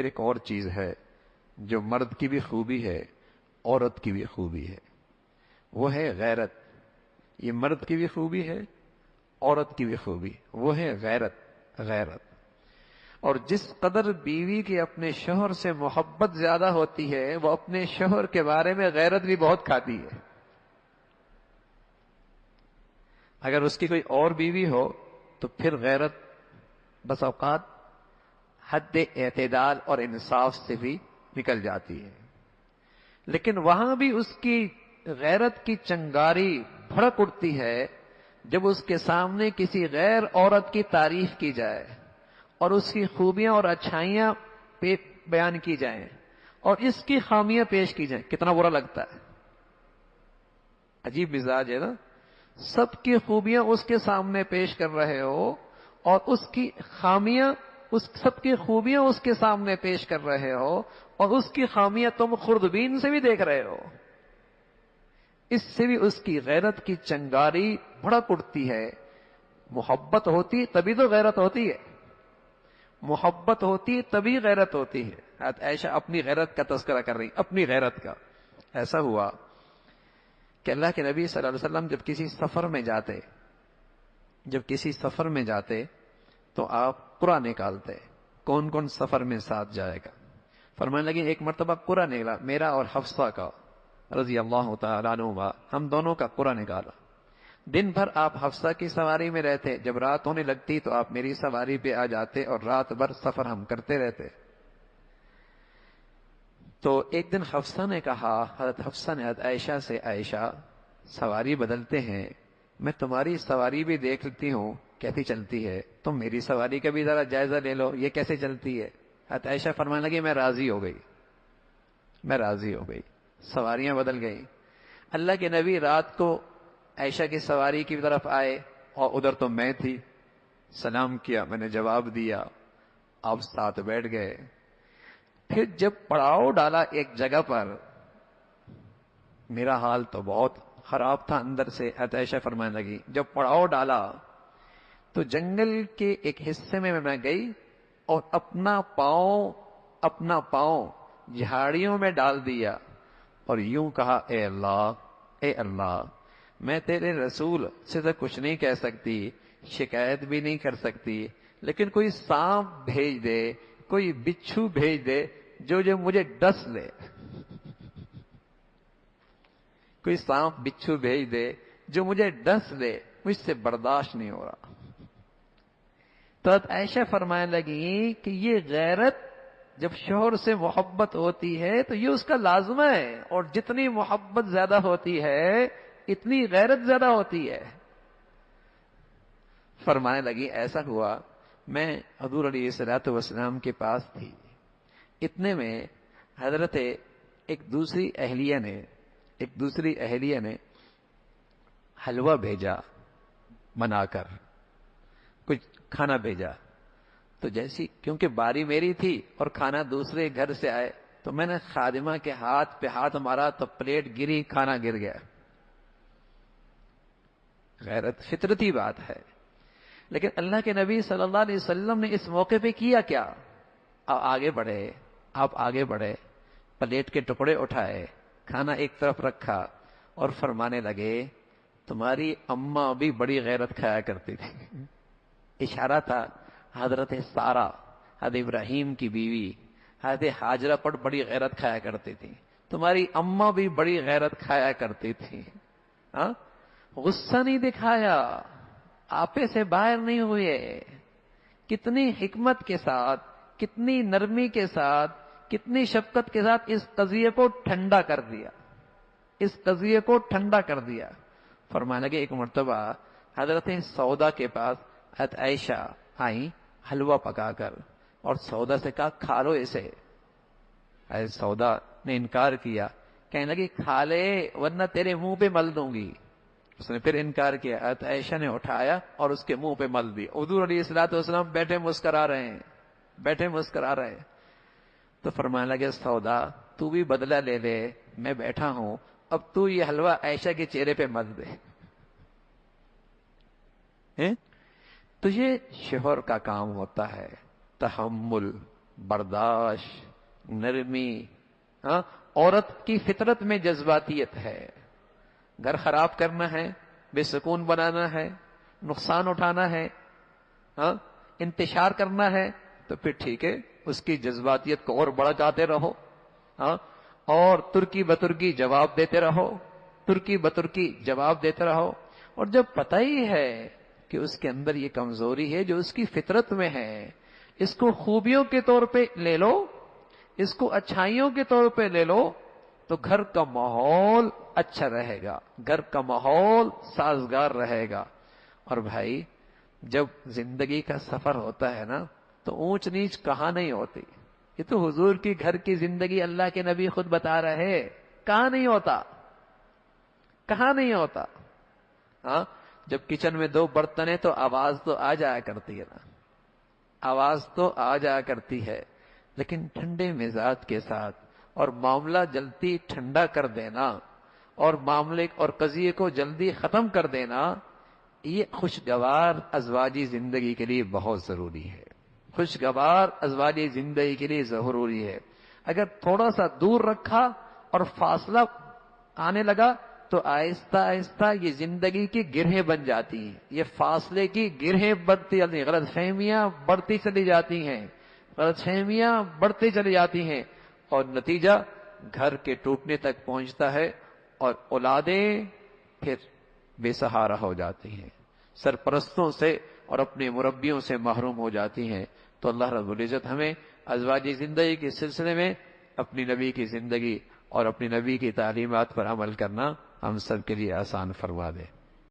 پھر ایک اور چیز ہے جو مرد کی بھی خوبی ہے، عورت کی بھی خوبی ہے، وہ ہے غیرت۔ یہ مرد کی بھی خوبی ہے، عورت کی بھی خوبی، وہ ہے غیرت۔ غیرت، اور جس قدر بیوی کی اپنے شوہر سے محبت زیادہ ہوتی ہے، وہ اپنے شوہر کے بارے میں غیرت بھی بہت کھاتی ہے۔ اگر اس کی کوئی اور بیوی ہو تو پھر غیرت بس اوقات حد اعتدال اور انصاف سے بھی نکل جاتی ہے، لیکن وہاں بھی اس کی غیرت کی چنگاری بھڑک اٹھتی ہے جب اس کے سامنے کسی غیر عورت کی تعریف کی جائے اور اس کی خوبیاں اور اچھائیاں بیان کی جائیں اور اس کی خامیاں پیش کی جائیں، کتنا برا لگتا ہے۔ عجیب مزاج ہے نا، سب کی خوبیاں اس کے سامنے پیش کر رہے ہو اور اس کی خامیاں، سب کی خوبیاں اس کے سامنے پیش کر رہے ہو اور اس کی خامیاں تم خوردبین سے بھی دیکھ رہے ہو۔ اس سے بھی اس کی غیرت کی چنگاری بھڑک اٹھتی ہے۔ محبت ہوتی تبھی تو غیرت ہوتی ہے، محبت ہوتی تبھی غیرت ہوتی ہے۔ حضرت عائشہ اپنی غیرت کا تذکرہ کر رہی، اپنی غیرت کا۔ ایسا ہوا کہ اللہ کے نبی صلی اللہ علیہ وسلم جب کسی سفر میں جاتے تو آپ قرعہ نکالتے، کون کون سفر میں ساتھ جائے گا۔ فرمانے لگے ایک مرتبہ قرعہ نکلا میرا اور حفصہ کا رضی اللہ تعالیٰ عنہما، ہم دونوں کا قرعہ نکالا۔ دن بھر آپ حفصہ کی سواری میں رہتے، جب رات ہونے لگتی تو آپ میری سواری پہ آ جاتے اور رات بھر سفر ہم کرتے رہتے۔ تو ایک دن حفصہ نے کہا، حضرت حفصہ نے حضرت عائشہ سے، عائشہ سواری بدلتے ہیں، میں تمہاری سواری بھی دیکھ لیتی ہوں کیسی چلتی ہے، تم میری سواری کا بھی ذرا جائزہ لے لو یہ کیسے چلتی ہے۔ حضرت عائشہ فرمانے لگی میں راضی ہو گئی، سواریاں بدل گئی۔ اللہ کے نبی رات کو عائشہ کی سواری کی طرف آئے اور ادھر تو میں تھی، سلام کیا، میں نے جواب دیا، آپ ساتھ بیٹھ گئے۔ پھر جب پڑاؤ ڈالا ایک جگہ پر، میرا حال تو بہت خراب تھا اندر سے۔ حضرت عائشہ فرمانے لگی جب پڑاؤ ڈالا تو جنگل کے ایک حصے میں میں گئی اور اپنا پاؤں جھاڑیوں میں ڈال دیا اور یوں کہا، اے اللہ میں تیرے رسول سے تو کچھ نہیں کہہ سکتی، شکایت بھی نہیں کر سکتی، لیکن کوئی سانپ بھیج دے، کوئی بچھو بھیج دے جو مجھے ڈس لے، کوئی سانپ بچھو بھیج دے جو مجھے ڈس لے، مجھ سے برداشت نہیں ہو رہا۔ تو عائشہ فرمانے لگی کہ یہ غیرت جب شوہر سے محبت ہوتی ہے تو یہ اس کا لازمہ ہے، اور جتنی محبت زیادہ ہوتی ہے اتنی غیرت زیادہ ہوتی ہے۔ فرمانے لگی ایسا ہوا میں حضور علیہ الصلوۃ والسلام کے پاس تھی، اتنے میں حضرت ایک دوسری اہلیہ نے حلوہ بھیجا بنا کر، کچھ کھانا بھیجا، تو جیسی کیونکہ باری میری تھی اور کھانا دوسرے گھر سے آئے تو میں نے خادمہ کے ہاتھ پہ ہاتھ مارا تو پلیٹ گری، کھانا گر گیا۔ غیرت فطرتی بات ہے، لیکن اللہ کے نبی صلی اللہ علیہ وسلم نے اس موقع پہ کیا کیا؟ آپ آگے بڑھے، پلیٹ کے ٹکڑے اٹھائے، کھانا ایک طرف رکھا اور فرمانے لگے تمہاری اماں بھی بڑی غیرت کھایا کرتی تھی۔ اشارہ تھا حضرت سارہ، حضرت ابراہیم کی بیوی، حضرت ہاجرہ پر بڑی غیرت کھایا کرتی تھی، تمہاری اماں بھی بڑی غیرت کھایا کرتی تھی۔ غصہ نہیں دکھایا، آپے سے باہر نہیں ہوئے، کتنی حکمت کے ساتھ، کتنی نرمی کے ساتھ، کتنی شفقت کے ساتھ اس قضیے کو ٹھنڈا کر دیا۔ فرمانے لگے ایک مرتبہ حضرت سودا کے پاس حضرت عائشہ آئیں حلوہ پکا کر، اور سودا سے کہا کھا لو اسے۔ حضرت سودا نے انکار کیا، کہنے لگی کھا لے ورنہ تیرے منہ پہ مل دوں گی۔ اس نے پھر انکار کیا، حضرت عائشہ نے اٹھایا اور اس کے منہ پہ مل دی۔ حضور علیہ الصلوۃ والسلام بیٹھے مسکرا رہے ہیں، تو فرمانے لگے سودا تو بھی بدلہ لے لے، میں بیٹھا ہوں، اب تو یہ حلوہ عائشہ کے چہرے پہ مل دے۔ تو یہ شوہر کا کام ہوتا ہے، تحمل، برداشت، نرمی. ہاں، عورت کی فطرت میں جذباتیت ہے. گھر خراب کرنا ہے، بے سکون بنانا ہے، نقصان اٹھانا ہے، ہاں انتشار کرنا ہے، تو پھر ٹھیک ہے، اس کی جذباتیت کو اور بڑھاتے رہو. ہاں، اور ترکی بترکی جواب دیتے رہو، ترکی بترکی جواب دیتے رہو. اور جب پتہ ہی ہے کہ اس کے اندر یہ کمزوری ہے جو اس کی فطرت میں ہے، اس کو خوبیوں کے طور پہ لے لو، اس کو اچھائیوں کے طور پہ لے لو، تو گھر کا ماحول اچھا رہے گا، گھر کا ماحول سازگار رہے گا. اور بھائی جب زندگی کا سفر ہوتا ہے نا تو اونچ نیچ کہاں نہیں ہوتی. یہ تو حضور کی گھر کی زندگی اللہ کے نبی خود بتا رہے، کہاں نہیں ہوتا، کہاں نہیں ہوتا. ہاں، جب کچن میں دو برتن ہیں تو آواز تو آ جایا کرتی ہے نا، آواز تو آ جایا کرتی ہے، لیکن ٹھنڈے مزاج کے ساتھ اور معاملہ جلدی ٹھنڈا کر دینا اور معاملے اور قضیے کو جلدی ختم کر دینا، یہ خوشگوار ازواجی زندگی کے لیے بہت ضروری ہے. خوشگوار ازواجی زندگی کے لیے ضروری ہے. اگر تھوڑا سا دور رکھا اور فاصلہ آنے لگا تو آہستہ آہستہ یہ زندگی کی گرہیں بن جاتی ہیں، یہ فاصلے کی گرہیں بڑھتی جاتی ہیں، غلط فہمیاں بڑھتی چلی جاتی ہیں، غلط فہمیاں بڑھتی چلی جاتی ہیں، اور نتیجہ گھر کے ٹوٹنے تک پہنچتا ہے، اور اولادیں پھر بے سہارا ہو جاتی ہیں، سرپرستوں سے اور اپنے مربیوں سے محروم ہو جاتی ہیں. تو اللہ رب العزت ہمیں ازواجی زندگی کے سلسلے میں اپنی نبی کی زندگی اور اپنی نبی کی تعلیمات پر عمل کرنا ہم سب کے لیے آسان فرما دے.